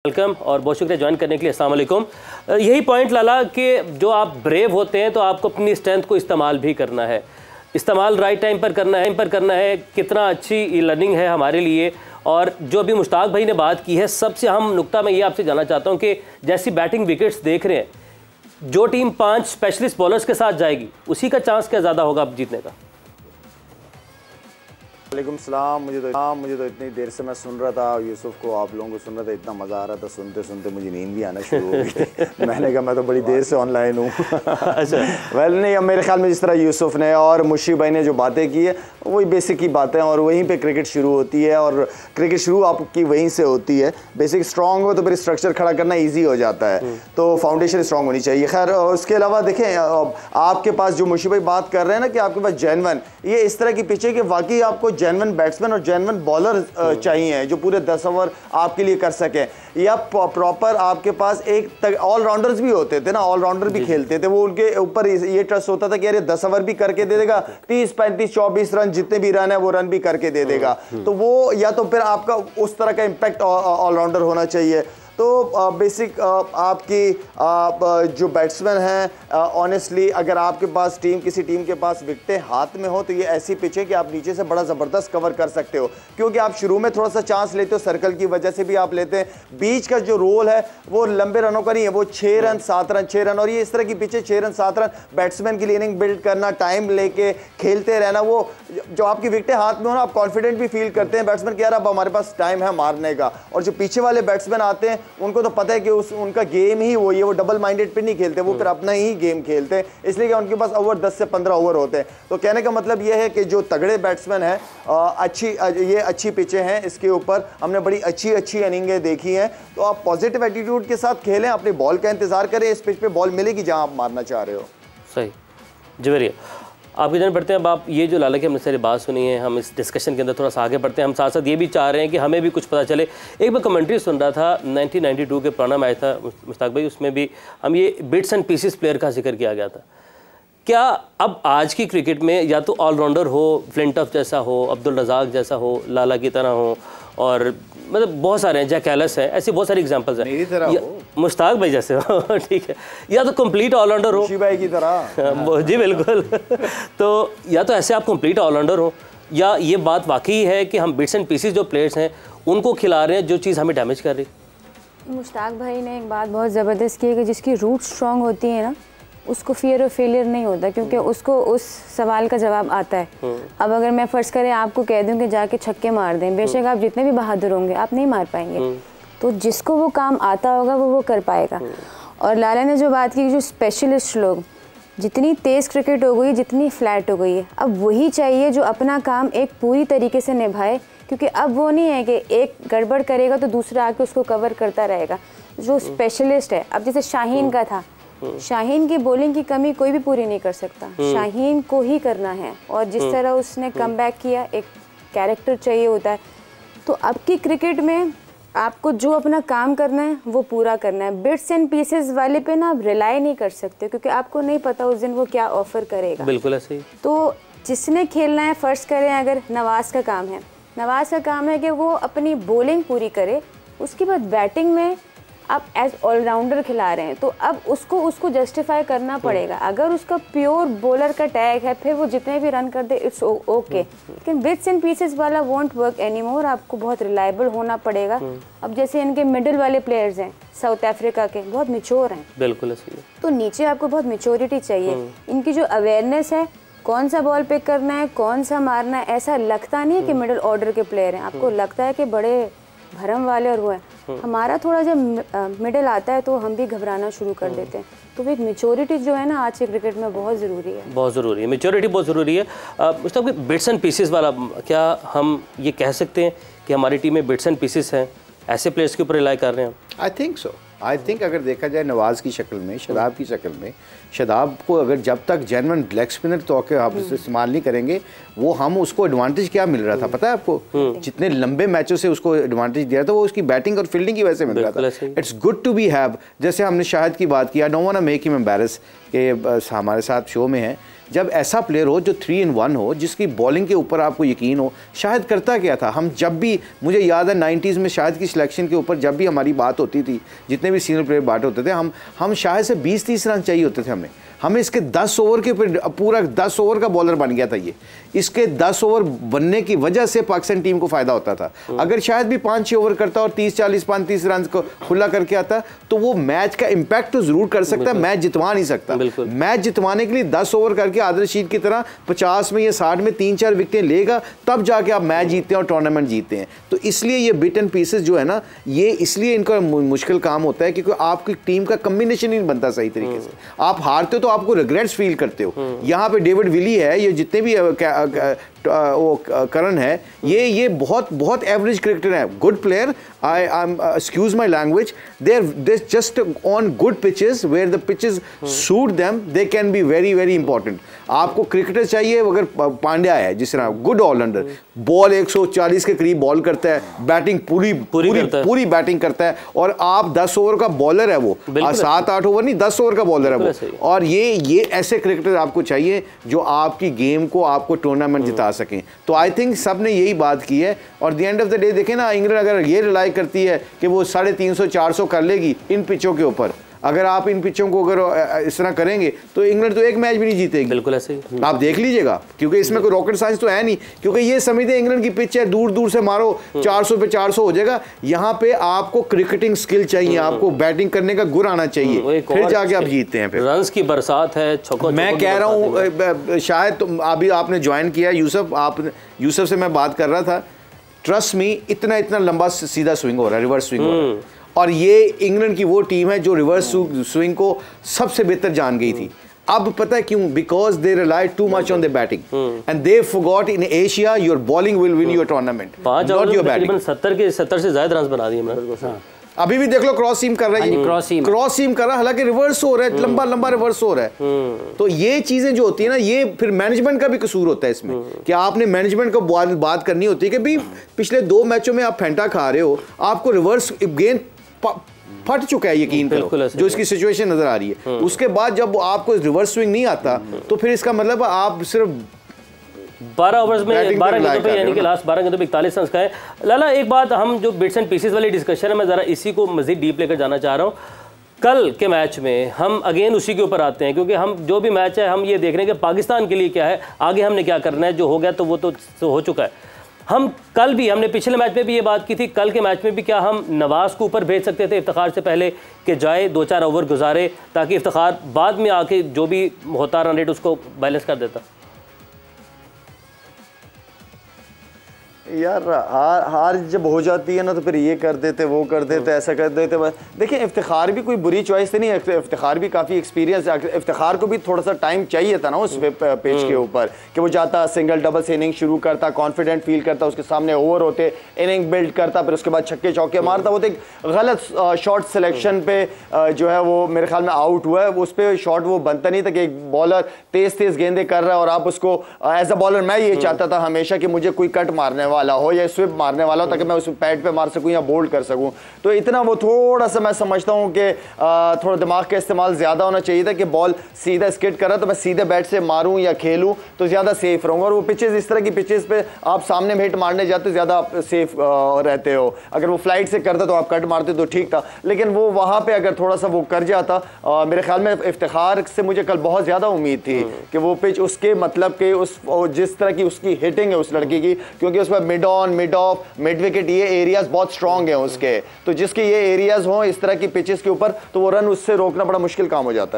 Welcome और बहुत शुक्रिया ज्वाइन करने के लिए। अस्सलाम वालेकुम। यही पॉइंट लाला कि जो आप ब्रेव होते हैं तो आपको अपनी स्ट्रेंथ को इस्तेमाल भी करना है, इस्तेमाल राइट टाइम पर करना है। कितना अच्छी लर्निंग है हमारे लिए। और जो अभी मुश्ताक भाई ने बात की है, सबसे अहम नुक्ता मैं ये आपसे जानना चाहता हूँ कि जैसी बैटिंग विकेट्स देख रहे हैं, जो टीम 5 स्पेशलिस्ट बॉलर्स के साथ जाएगी उसी का चांस क्या ज़्यादा होगा जीतने का? वालेकुम सलाम। मुझे तो इतनी देर से मैं सुन रहा था यूसुफ को, आप लोगों को सुन रहा था, इतना मज़ा आ रहा था सुनते सुनते मुझे नींद भी आना शुरू हो गई। मैंने कहा मैं तो बड़ी देर से ऑनलाइन हूँ। वेल नहीं, अब मेरे ख्याल में जिस तरह यूसुफ ने और मुशी भाई ने जो बातें की है वही बेसिक की बातें हैं और वहीं पे क्रिकेट शुरू होती है और क्रिकेट शुरू आपकी वहीं से होती है। बेसिक स्ट्रॉन्ग हो तो फिर स्ट्रक्चर खड़ा करना ईजी हो जाता है, तो फाउंडेशन स्ट्रॉन्ग होनी चाहिए। खैर उसके अलावा देखें, आपके पास जो मुशी भाई बात कर रहे हैं ना कि आपके पास जेन्युइन, ये इस तरह की पिच है कि वाकई आपको जेन्युइन बैट्समैन और जेन्युइन बॉलर चाहिए जो पूरे 10 ओवर आपके लिए कर सके, या प्रॉपर आपके पास एक ऑलराउंडर्स भी होते थे ना, ऑलराउंडर भी खेलते थे, वो उनके ऊपर ये ट्रस्ट होता था कि यार 10 ओवर भी करके दे देगा, 30 35 24 रन जितने भी रन है वो रन भी करके दे देगा। तो वो या तो फिर आपका उस तरह का इंपैक्ट ऑलराउंडर होना चाहिए। तो बेसिक आपकी जो बैट्समैन हैं, ऑनेस्टली अगर आपके पास किसी टीम के पास विकेटें हाथ में हो तो ये ऐसी पिच है कि आप नीचे से बड़ा ज़बरदस्त कवर कर सकते हो, क्योंकि आप शुरू में थोड़ा सा चांस लेते हो, सर्कल की वजह से भी आप लेते हैं। बीच का जो रोल है वो लंबे रनों का नहीं है, वो 6 रन 7 रन 6 रन, और ये इस तरह की पिचें 6 रन 7 रन बैट्समैन की इनिंग बिल्ड करना, टाइम लेके खेलते रहना, वो जो आपकी विकेटें हाथ में हो ना, आप कॉन्फिडेंट भी फील करते हैं बैट्समैन कि यार अब हमारे पास टाइम है मारने का। और जो पीछे वाले बैट्समैन आते हैं उनको तो पता है कि उनका गेम ही वो ये, वो डबल माइंडेड पे नहीं खेलते, वो फिर अपना ही गेम खेलते हैं, इसलिए कि उनके पास ओवर 10 से 15 ओवर होते हैं। तो कहने का मतलब ये है कि जो तगड़े बैट्समैन हैं, ये अच्छी पिचें हैं, इसके ऊपर हमने बड़ी अच्छी इनिंगें देखी हैं। तो आप पॉजिटिव एटीट्यूड के साथ खेलें, अपनी बॉल का इंतजार करें, इस पिच पे बॉल मिलेगी जहां आप मारना चाह रहे हो। सही जवेरिया, आपकी जान बढ़ते हैं। अब आप ये जो लाला की हमने सारी बात सुनी है, हम इस डिस्कशन के अंदर थोड़ा सा आगे बढ़ते हैं। हम साथ साथ ये भी चाह रहे हैं कि हमें भी कुछ पता चले। एक मैं कमेंट्री सुन रहा था, 1992 के पुराना मैच था मुश्ताक भाई, उसमें भी हम ये बिट्स एंड पीसेस प्लेयर का जिक्र किया गया था। क्या अब आज की क्रिकेट में या तो ऑलराउंडर हो, फ्लिंटॉफ जैसा हो, अब्दुल रज़ाक जैसा हो, लाला की तरह हो, और मतलब बहुत सारे हैं, जैक एलिस है, ऐसी बहुत सारी एग्जांपल्स हैं, मुश्ताक भाई जैसे हो, ठीक है, या तो कंप्लीट ऑलराउंडर हो, भाई की तरह। जी बिल्कुल। तो या तो ऐसे आप कंप्लीट ऑलराउंडर हो, या ये बात वाकई है कि हम बिट्स एंड पीसेस जो प्लेयर्स हैं उनको खिला रहे हैं जो चीज़ हमें डैमेज कर रही। मुश्ताक भाई ने एक बात बहुत ज़बरदस्त की है कि जिसकी रूट स्ट्रॉन्ग होती है ना, उसको फियर ऑफ फेलियर नहीं होता, क्योंकि उसको उस सवाल का जवाब आता है। अब अगर मैं फ़र्ज़ करें आपको कह दूं कि जाके छक्के मार दें, बेशक आप जितने भी बहादुर होंगे आप नहीं मार पाएंगे, तो जिसको वो काम आता होगा वो कर पाएगा। और लाला ने जो बात की, जो स्पेशलिस्ट लोग, जितनी तेज़ क्रिकेट हो गई, जितनी फ्लैट हो गई है, अब वही चाहिए जो अपना काम एक पूरी तरीके से निभाए, क्योंकि अब वो नहीं है कि एक गड़बड़ करेगा तो दूसरा आके उसको कवर करता रहेगा। जो स्पेशलिस्ट है, अब जैसे शाहीन का था, शाहीन की बॉलिंग की कमी कोई भी पूरी नहीं कर सकता, शाहीन को ही करना है, और जिस तरह उसने कमबैक किया, एक कैरेक्टर चाहिए होता है। तो अब की क्रिकेट में आपको जो अपना काम करना है वो पूरा करना है। बिट्स एंड पीसेस वाले पे ना आप रिलाई नहीं कर सकते, क्योंकि आपको नहीं पता उस दिन वो क्या ऑफर करेगा। बिल्कुल ऐसे ही। तो जिसने खेलना है, फ़र्ज़ करें अगर नवाज़ का काम है, नवाज़ का काम है कि वो अपनी बॉलिंग पूरी करे, उसके बाद बैटिंग में आप एज ऑलराउंडर खिला रहे हैं, तो अब उसको जस्टिफाई करना पड़ेगा। अगर उसका प्योर बॉलर का टैग है, फिर वो जितने भी रन कर दे इट्स ओके, लेकिन बिट्स एंड पीसेस वाला वॉन्ट वर्क एनी मोर, आपको बहुत रिलायबल होना पड़ेगा। अब जैसे इनके मिडिल वाले प्लेयर्स हैं साउथ अफ्रीका के, बहुत मेच्योर हैं, बिल्कुल ऐसे ही। तो नीचे आपको बहुत मेच्योरिटी चाहिए। इनकी जो अवेयरनेस है, कौन सा बॉल पिक करना है, कौन सा मारना है, ऐसा लगता नहीं है कि मिडिल ऑर्डर के प्लेयर हैं, आपको लगता है कि बड़े भरम वाले और वो है। हमारा थोड़ा जब मिडिल आता है तो हम भी घबराना शुरू कर देते हैं। तो एक मेच्योरिटी जो है ना आज के क्रिकेट में बहुत ज़रूरी है, बहुत ज़रूरी है, मेच्योरिटी बहुत ज़रूरी है। मतलब बिट्स एंड पीसेस वाला, क्या हम ये कह सकते हैं कि हमारी टीम में बिट्स एंड पीसेस हैं, ऐसे प्लेयर्स के ऊपर रिलाई कर रहे हैं? I think so. I think अगर देखा जाए नवाज़ की शक्ल में, शदाब की शक्ल में, शदाब को अगर जब तक जेन्युइन लेग स्पिनर तो आप इस्तेमाल नहीं करेंगे, वो हम उसको एडवांटेज क्या मिल रहा था पता है आपको? जितने लंबे मैचों से उसको एडवांटेज दिया था वो उसकी बैटिंग और फील्डिंग की वजह से मिल रहा था। It's good to be have. जैसे हमने शाहिद की बात किया, don't want to make him embarrass के हमारे साथ शो में है, जब ऐसा प्लेयर हो जो 3 in 1 हो, जिसकी बॉलिंग के ऊपर आपको यकीन हो। शाहिद करता क्या था, हम जब भी, मुझे याद है 90s में शाहिद की सिलेक्शन के ऊपर जब भी हमारी बात होती होती थी, जितने भी सीनियर प्लेयर बैट होते थे, हम शायद से 20-30 रन चाहिए होते थे हमें इसके 10 ओवर के पूरा 10 ओवर का बॉलर बन गया था ये। इसके 10 ओवर बनने की वजह से पाकिस्तान टीम को फायदा होता था। अगर शायद भी 5-6 ओवर करता और 30-40 35 रन को खुला करके आता तो वो मैच का इंपैक्ट तो जरूर कर सकता, मैच जितवा नहीं सकता। मैच जितवाने के लिए 10 ओवर करके आदिल रशीद की तरह 50 में या 60 में 3-4 विकेटें लेगा, तब जाके आप मैच जीतते हैं और टूर्नामेंट जीतते हैं। तो इसलिए ये बिट एंड पीसेस जो है ना, ये इसलिए इनका मुश्किल काम होता है क्योंकि आपकी टीम का कम्बिनेशन नहीं बनता सही तरीके से। आप हारते हो तो आपको रिग्रेट्स फील करते हो। यहाँ पे डेविड विली है, ये जितने भी वो करण है, ये बहुत एवरेज क्रिकेटर है, good player. I excuse my language, they just on good pitches where the pitches suit them, they can be very very important. आपको क्रिकेटर चाहिए, अगर पांड्या है जिस तरह गुड ऑलराउंडर, बॉल 140 के करीब बॉल करता है, बैटिंग पूरी बैटिंग करता है, और आप 10 ओवर का बॉलर है, वो 7-8 ओवर नहीं 10 ओवर का बॉलर है वो। और ये ऐसे क्रिकेटर आपको चाहिए जो आपकी गेम को, आपको टूर्नामेंट जिता सकें। तो आई थिंक सब ने यही बात की है। और the end of the day देखें ना, इंग्लैंड अगर ये रिलाई करती है कि वो 350-400 कर लेगी इन पिचों के ऊपर, अगर आप इन पिचों को अगर इस तरह करेंगे तो इंग्लैंड तो एक मैच भी नहीं जीतेगी। बिल्कुल ऐसे ही आप देख लीजिएगा, क्योंकि इसमें कोई रॉकेट साइंस तो है नहीं, क्योंकि ये समझते हैं इंग्लैंड की पिच है, दूर दूर से मारो 400 पे 400 हो जाएगा। यहाँ पे आपको क्रिकेटिंग स्किल चाहिए, आपको बैटिंग करने का गुर आना चाहिए, फिर जाके आप जीतते हैं। फिर रन्स की बरसात है, मैं कह रहा हूँ, शायद तो अभी आपने ज्वाइन किया यूसुफ से मैं बात कर रहा था, ट्रस्ट मी, इतना लंबा सीधा स्विंग हो रहा है, रिवर्स स्विंग हो रहा है। और ये इंग्लैंड की वो टीम है जो रिवर्स स्विंग को सबसे बेहतर जान गई थी। अब पता है क्यों? Because they rely too much on the batting and they forgot in Asia your bowling will win your tournament, not your batting. 70 से ज्यादा रन बना दिए। अभी भी देख लो क्रॉस सीम कर रहा है, क्रॉस सीम कर रहा है, हालांकि रिवर्स हो रहा है, लंबा रिवर्स हो रहा है। तो ये चीजें जो होती है ना, ये फिर मैनेजमेंट का भी कसूर होता है इसमें, कि आपने मैनेजमेंट को बात करनी होती है कि भाई पिछले 2 मैचों में आप फेंटा खा रहे हो, आपको रिवर्स गेंद फट चुका है, यकीन करो, जो इसकी सिचुएशन नजर आ रही है। उसके बाद जब आपको रिवर्स स्विंग नहीं आता तो फिर इसका मतलब आप सिर्फ 12 ओवर्स में 12 गेंदों पे, यानी कि लास्ट 12 गेंदों पे 41 रन का है। लाला, एक बात, हम जो बिट्स एंड पीसेस वाली डिस्कशन है, मैं ज़रा इसी को मज़ीद डीप लेकर जाना चाह रहा हूँ। कल के मैच में हम अगेन उसी के ऊपर आते हैं, क्योंकि हम जो भी मैच है हम ये देख रहे हैं कि पाकिस्तान के लिए क्या है, आगे हमने क्या करना है। जो हो गया तो वो तो हो चुका है। हम कल भी, हमने पिछले मैच में भी ये बात की थी, कल के मैच में भी क्या हम नवाज़ को ऊपर भेज सकते थे इफ्तिखार से पहले, कि जाए 2-4 ओवर गुजारे, ताकि इफ्तिखार बाद में आके जो भी होता रन रेट उसको बैलेंस कर देता। यार हार जब हो जाती है ना, तो फिर ये कर देते, वो कर देते, ऐसा कर देते। देखिए, इफ्तिखार भी कोई बुरी चॉइस नहीं है, इफ्तिखार भी काफ़ी एक्सपीरियंस है। इफ्तिखार को भी थोड़ा सा टाइम चाहिए था ना उस पेज के ऊपर, कि वो जाता, सिंगल डबल से इनिंग शुरू करता, कॉन्फिडेंट फील करता, उसके सामने ओवर होते, इनिंग बिल्ड करता, फिर उसके बाद छक्के चौके मारता। वो तो एक गलत शॉट सिलेक्शन पे जो है वो मेरे ख्याल में आउट हुआ है। उस पर शॉट वो बनता नहीं था कि एक बॉलर तेज़ गेंदें कर रहा है और आप उसको एज अ बॉलर, मैं ये चाहता था हमेशा कि मुझे कोई कट मारने वाला हो या स्विप मारने वाला हो, ताकि मैं उस पैड पे मार सकूं या बोल्ड कर सकूं। तो इतना वो थोड़ा सा मैं समझता हूं कि थोड़ा दिमाग का इस्तेमाल ज़्यादा होना चाहिए था, कि बॉल सीधा स्किड कर रहा तो मैं सीधे बैट से मारूं या खेलूं तो ज़्यादा सेफ रहूंगा। और वो पिचेस, इस तरह की पिचेस पे आप सामने में हिट मारने जाते ज़्यादा आप सेफ रहते हो। अगर वो फ्लाइट से करता तो आप कट मारते तो ठीक था, लेकिन वो वहाँ पर अगर थोड़ा सा वो कर जाता, मेरे ख्याल में इफ्तिखार से मुझे कल बहुत ज़्यादा उम्मीद थी कि वो पिच उसके मतलब के उस जिस तरह की उसकी हिटिंग है उस लड़के की, क्योंकि उसमें mid on, mid of, mid wicket, ये एरियाज बहुत स्ट्रांग हैं उसके। तो जिसके ये एरियाज हों इस तरह की पिचेस के ऊपर, तो वो रन उससे रोकना बड़ा मुश्किल काम हो जाता है।